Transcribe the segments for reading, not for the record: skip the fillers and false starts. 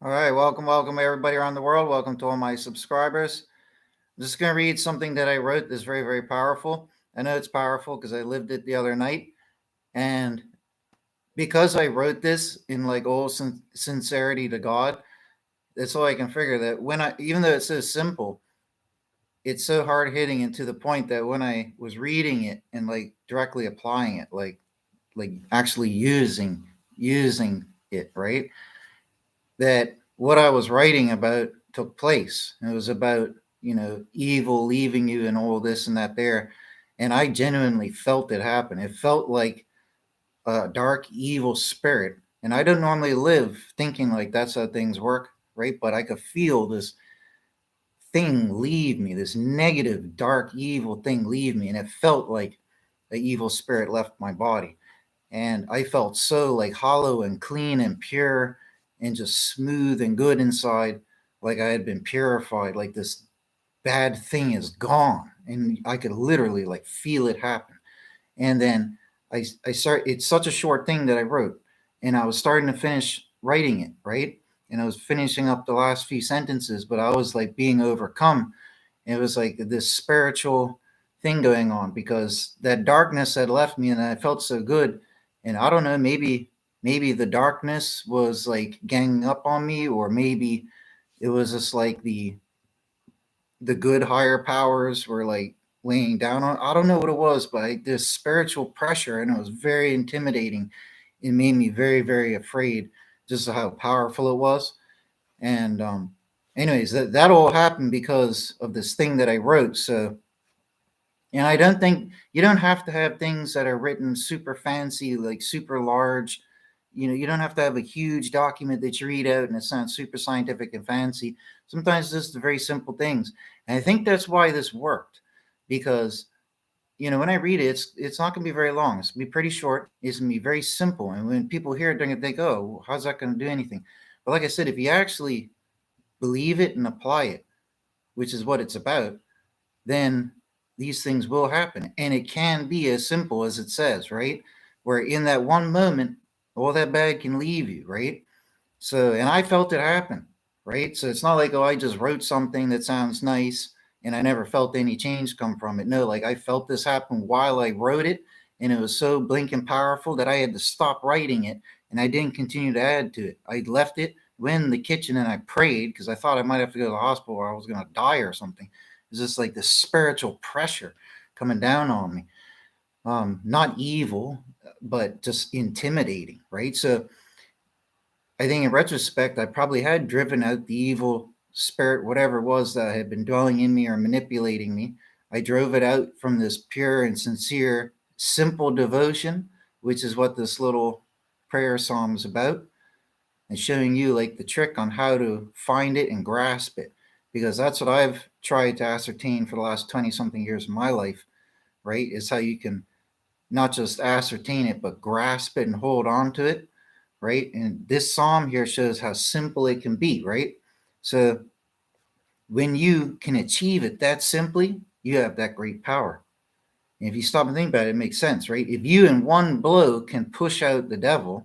All right, welcome everybody around the world. Welcome to all my subscribers. I'm just going to read something that I wrote that's very powerful. I know it's powerful because I lived it the other night. And because I wrote this in like all sincerity to God, that's all I can figure that even though it's so simple, it's so hard hitting and to the point that when I was reading it and like directly applying it, like actually using it, right? That what I was writing about took place. It was about, evil leaving you and all this and that there. And I genuinely felt it happen. It felt like a dark, evil spirit. And I don't normally live thinking like that's how things work, right? But I could feel this thing leave me, this negative, dark, evil thing leave me. And it felt like the evil spirit left my body. And I felt so like hollow and clean and pure and just smooth and good inside, like I had been purified, like this bad thing is gone. And I could literally like feel it happen. And then I start, it's such a short thing that I wrote, and I was starting to finish writing it, right? And I was finishing up the last few sentences, but I was like being overcome. It was like this spiritual thing going on because that darkness had left me and I felt so good. And I don't know, maybe the darkness was like ganging up on me, or maybe it was just like the good higher powers were like weighing down on. I don't know what it was, but this spiritual pressure, and it was very intimidating. It made me very afraid, just how powerful it was. And anyways, that all happened because of this thing that I wrote. So, and I don't think you don't have to have things that are written super fancy, like super large. You don't have to have a huge document that you read out and it sounds super scientific and fancy. Sometimes just the very simple things. And I think that's why this worked, because when I read it, it's not going to be very long. It's going to be pretty short. It's going to be very simple. And when people hear it, they're going to think, "Oh, how's that going to do anything?" But like I said, if you actually believe it and apply it, which is what it's about, then these things will happen. And it can be as simple as it says, right? Where in that one moment, all that bad can leave you, right? So, and I felt it happen, right? So it's not like, oh, I just wrote something that sounds nice and I never felt any change come from it. No, like I felt this happen while I wrote it. And it was so blinking powerful that I had to stop writing it and I didn't continue to add to it. I left it, went in the kitchen and I prayed because I thought I might have to go to the hospital or I was going to die or something. It's just like this spiritual pressure coming down on me. Not evil, but just intimidating, right? So I think in retrospect, I probably had driven out the evil spirit, whatever it was that had been dwelling in me or manipulating me. I drove it out from this pure and sincere, simple devotion, which is what this little prayer psalm is about, and showing you like the trick on how to find it and grasp it. Because that's what I've tried to ascertain for the last 20 something years of my life, right? Is how you can not just ascertain it, but grasp it and hold on to it, right? And this psalm here shows how simple it can be, right? So when you can achieve it that simply, you have that great power. And if you stop and think about it, it makes sense, right? If you in one blow can push out the devil,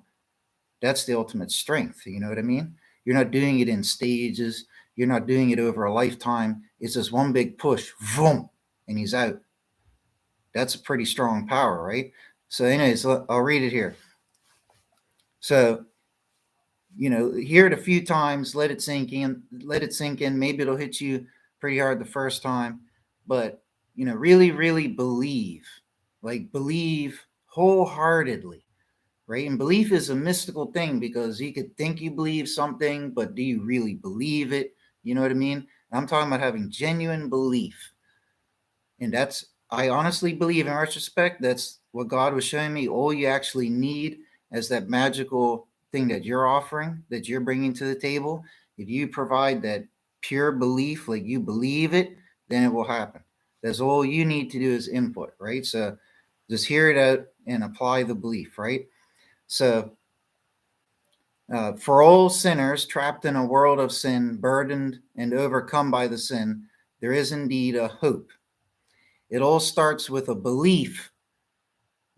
that's the ultimate strength. You know what I mean? You're not doing it in stages. You're not doing it over a lifetime. It's just one big push, boom, and he's out. That's a pretty strong power, right? So, anyways, I'll read it here. So, hear it a few times, let it sink in, Maybe it'll hit you pretty hard the first time, but really believe, like believe wholeheartedly, right? And belief is a mystical thing because you could think you believe something, but do you really believe it? You know what I mean? I'm talking about having genuine belief. And I honestly believe in retrospect, that's what God was showing me. All you actually need as that magical thing that you're offering, that you're bringing to the table. If you provide that pure belief, like you believe it, then it will happen. That's all you need to do is input, right? So just hear it out and apply the belief, right? So, for all sinners trapped in a world of sin, burdened and overcome by the sin, there is indeed a hope. It all starts with a belief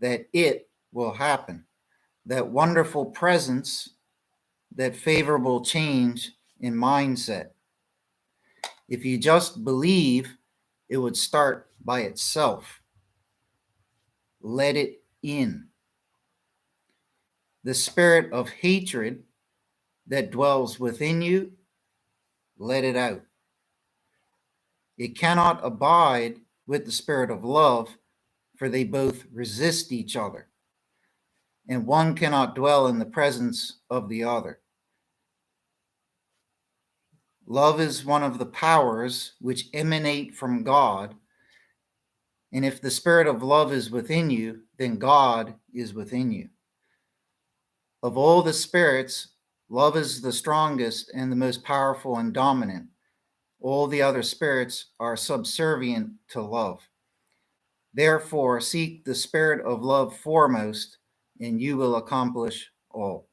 that it will happen. That wonderful presence that favorable change in mindset. If you just believe, it would start by itself. Let it in. The spirit of hatred that dwells within you, let it out. It cannot abide with the spirit of love, for they both resist each other, and one cannot dwell in the presence of the other. Love is one of the powers which emanate from God, and if the spirit of love is within you, then God is within you. Of all the spirits, love is the strongest and the most powerful and dominant. All the other spirits are subservient to love. Therefore, seek the spirit of love foremost, and you will accomplish all.